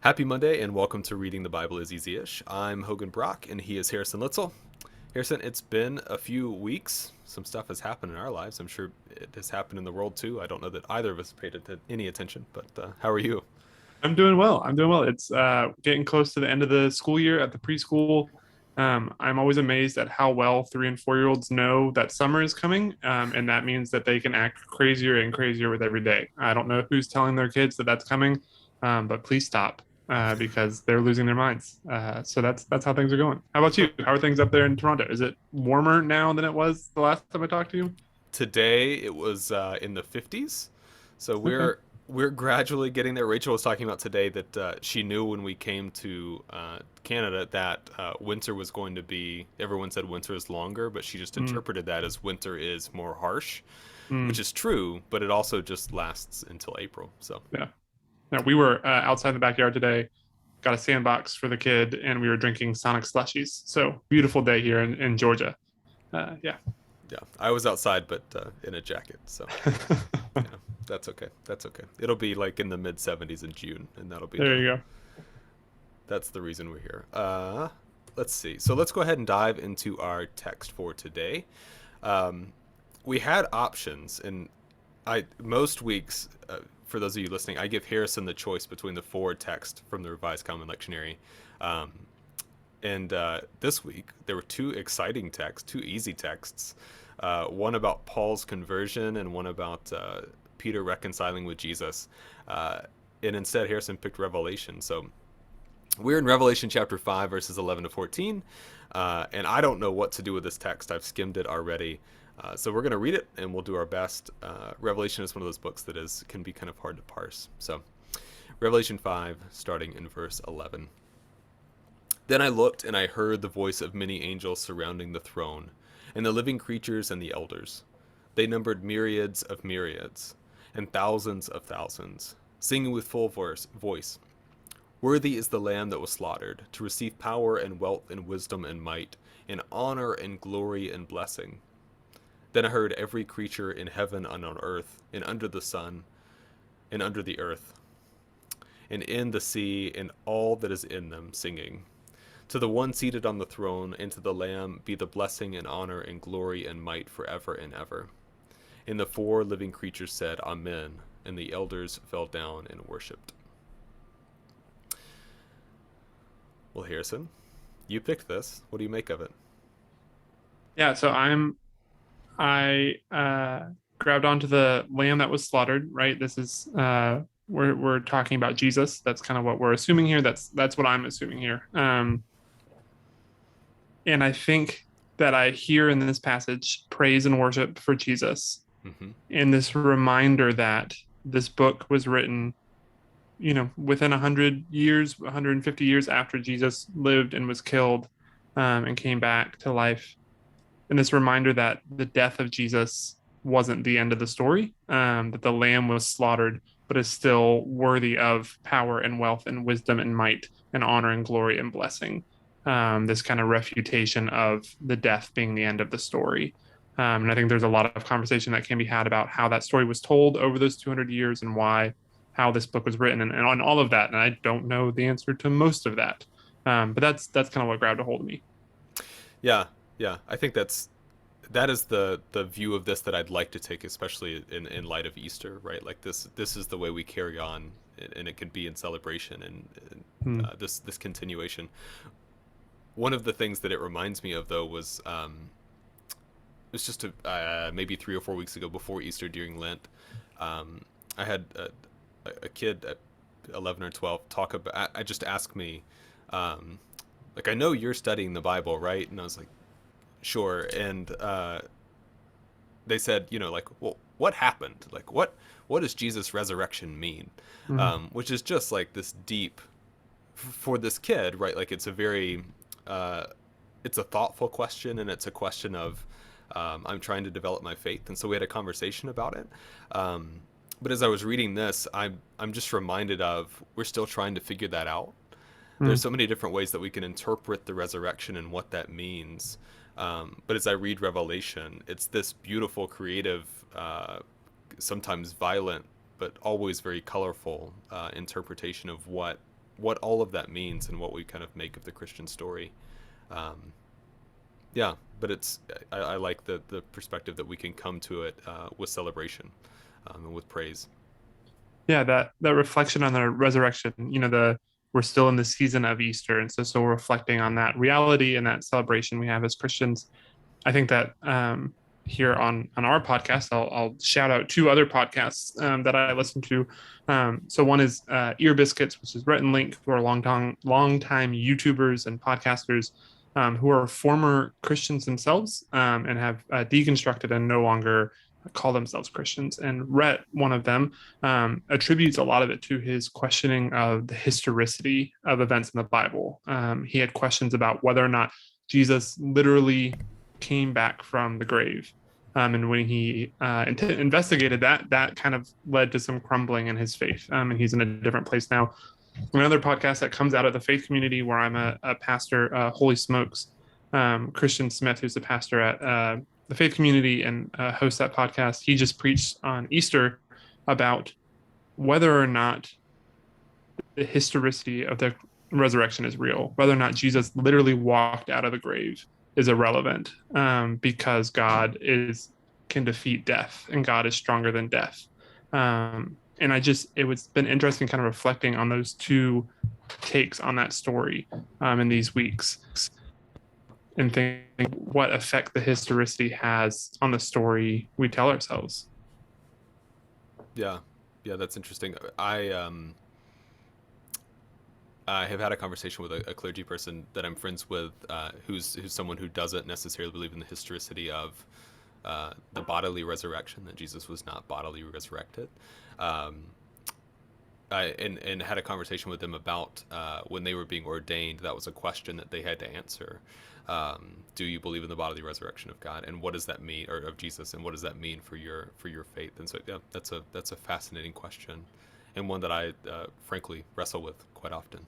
Happy Monday and welcome to Reading the Bible is Easy-ish. I'm Hogan Brock and he is Harrison Litzel. Harrison, it's been a few weeks. Some stuff has happened in our lives. I'm sure it has happened in the world too. I don't know that either of us paid any attention, but how are you? I'm doing well. I'm doing well. It's getting close to the end of the school year at the preschool. I'm always amazed at how well 3 and 4 year olds know that summer is coming, and that means that they can act crazier and crazier with every day. I don't know who's telling their kids that that's coming, but please stop because they're losing their minds. So that's how things are going. How about you? How are things up there in Toronto? Is it warmer now than it was the last time I talked to you? Today it was in the 50s, so Okay. we're gradually getting there. Rachel was talking about today that she knew when we came to Canada that winter was going to be. Everyone said winter is longer, but she just Mm, interpreted that as winter is more harsh, which mm, is true. But it also just lasts until April. So yeah. Yeah, we were outside the backyard today, got a sandbox for the kid, and we were drinking Sonic slushies. So beautiful day here in Georgia. Yeah. yeah, I was outside, but in a jacket. So yeah, that's okay. That's okay. It'll be like in the mid 70s in June, and that'll be There the you go. that's the reason we're here. Let's see. So let's go ahead and dive into our text for today. Um, we had options, and I most weeks, for those of you listening, I give Harrison the choice between the four text from the Revised Common Lectionary. Um, and this week there were two exciting texts, two easy texts. One about Paul's conversion, and one about Peter reconciling with Jesus. And instead, Harrison picked Revelation. So we're in Revelation chapter 5, verses 11 to 14. And I don't know what to do with this text. I've skimmed it already. So we're going to read it and we'll do our best. Revelation is one of those books that can be kind of hard to parse. So, Revelation 5, starting in verse 11. Then I looked and I heard the voice of many angels surrounding the throne, and the living creatures and the elders. They numbered myriads of myriads, and thousands of thousands, singing with full voice, Worthy is the Lamb that was slaughtered, to receive power and wealth and wisdom and might, and honor and glory and blessing. Then I heard every creature in heaven and on earth, and under the sun, and under the earth, and in the sea, and all that is in them, singing, To the one seated on the throne, and to the Lamb be the blessing and honor and glory and might forever and ever. And the four living creatures said, Amen, and the elders fell down and worshipped. Well, Harrison, you picked this. What do you make of it? Yeah. So I grabbed onto the lamb that was slaughtered. Right. This is we're talking about Jesus. That's kind of what we're assuming here. That's what I'm assuming here. And I think that I hear in this passage praise and worship for Jesus, Mm-hmm. and this reminder that this book was written within 100 years, 150 years after Jesus lived and was killed, and came back to life. And this reminder that the death of Jesus wasn't the end of the story, that the lamb was slaughtered, but is still worthy of power and wealth and wisdom and might and honor and glory and blessing. This kind of refutation of the death being the end of the story. And I think there's a lot of conversation that can be had about how that story was told over those 200 years and why, how this book was written, and on all of that. And I don't know the answer to most of that, but that's kind of what grabbed a hold of me. Yeah, yeah. I think that is the view of this that I'd like to take, especially in light of Easter, right? Like this is the way we carry on, and it can be in celebration and Hmm. this continuation. One of the things that it reminds me of, though, was it was just maybe 3 or 4 weeks ago before Easter during Lent. Um, I had a kid at 11 or 12 talk about. I just asked me, um, like, I know you're studying the Bible, right? And I was like, sure. And they said, like, well, what happened? Like, what does Jesus' resurrection mean? Hmm. Which is just like this deep for this kid, right? Like, it's a very uh, it's a thoughtful question, and it's a question of I'm trying to develop my faith, and so we had a conversation about it. Um, but as I was reading this, I'm just reminded of we're still trying to figure that out. There's Hmm. so many different ways that we can interpret the resurrection and what that means. But as I read Revelation, it's this beautiful, creative, sometimes violent, but always very colorful interpretation of what what all of that means and what we kind of make of the Christian story. Um, yeah, but I like the perspective that we can come to it with celebration and with praise. Yeah, that reflection on the resurrection, the we're still in the season of Easter, and so we're reflecting on that reality and that celebration we have as Christians. I think that here on our podcast, I'll shout out two other podcasts that I listen to. So one is Ear Biscuits, which is Rhett and Link, who are long time YouTubers and podcasters who are former Christians themselves and have deconstructed and no longer call themselves Christians. And Rhett, one of them, attributes a lot of it to his questioning of the historicity of events in the Bible. He had questions about whether or not Jesus literally came back from the grave. And when he investigated that, that kind of led to some crumbling in his faith. And he's in a different place now. Another podcast that comes out of the faith community where I'm a pastor, Holy Smokes, Christian Smith, who's a pastor at the faith community and hosts that podcast. He just preached on Easter about whether or not the historicity of the resurrection is real, whether or not Jesus literally walked out of the grave is irrelevant because God can defeat death and God is stronger than death. And it was been interesting kind of reflecting on those two takes on that story in these weeks and thinking what effect the historicity has on the story we tell ourselves. Yeah, yeah, that's interesting. I have had a conversation with a clergy person that I'm friends with, who's someone who doesn't necessarily believe in the historicity of the bodily resurrection, that Jesus was not bodily resurrected. Um, and had a conversation with them about when they were being ordained. That was a question that they had to answer. Do you believe in the bodily resurrection of God, and what does that mean, or of Jesus, and what does that mean for your faith? And so, yeah, that's a fascinating question, and one that I frankly wrestle with quite often.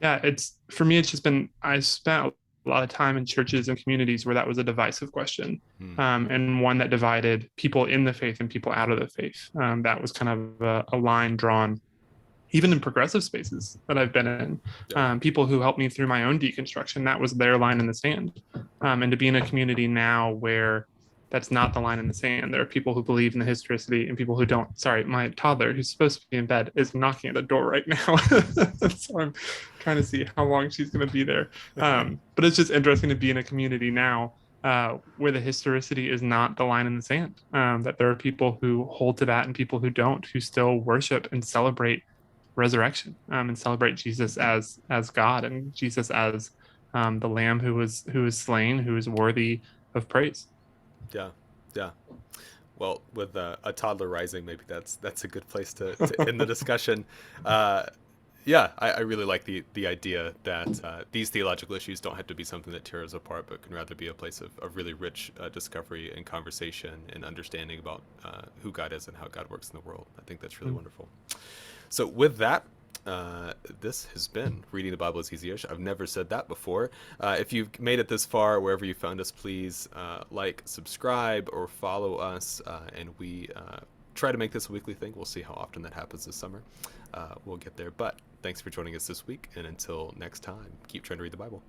Yeah, it's for me. It's just been I spent a lot of time in churches and communities where that was a divisive question, Hmm. and one that divided people in the faith and people out of the faith. That was kind of a line drawn even in progressive spaces that I've been in, Yeah. people who helped me through my own deconstruction, that was their line in the sand. And to be in a community now where that's not the line in the sand, there are people who believe in the historicity and people who don't. Sorry, my toddler, who's supposed to be in bed, is knocking at the door right now. So I'm trying to see how long she's going to be there. But it's just interesting to be in a community now where the historicity is not the line in the sand. That there are people who hold to that and people who don't, who still worship and celebrate resurrection and celebrate Jesus as God and Jesus as the Lamb who was slain, who is worthy of praise. Yeah, yeah. Well, with a toddler rising, maybe that's a good place to end the discussion. Yeah, I really like the idea that these theological issues don't have to be something that tears us apart, but can rather be a place of really rich discovery and conversation and understanding about who God is and how God works in the world. I think that's really wonderful. So with that, this has been Reading the Bible is Easy-ish. I've never said that before. If you've made it this far, wherever you found us, please like, subscribe, or follow us. And we try to make this a weekly thing. We'll see how often that happens this summer. We'll get there. But thanks for joining us this week. And until next time, keep trying to read the Bible.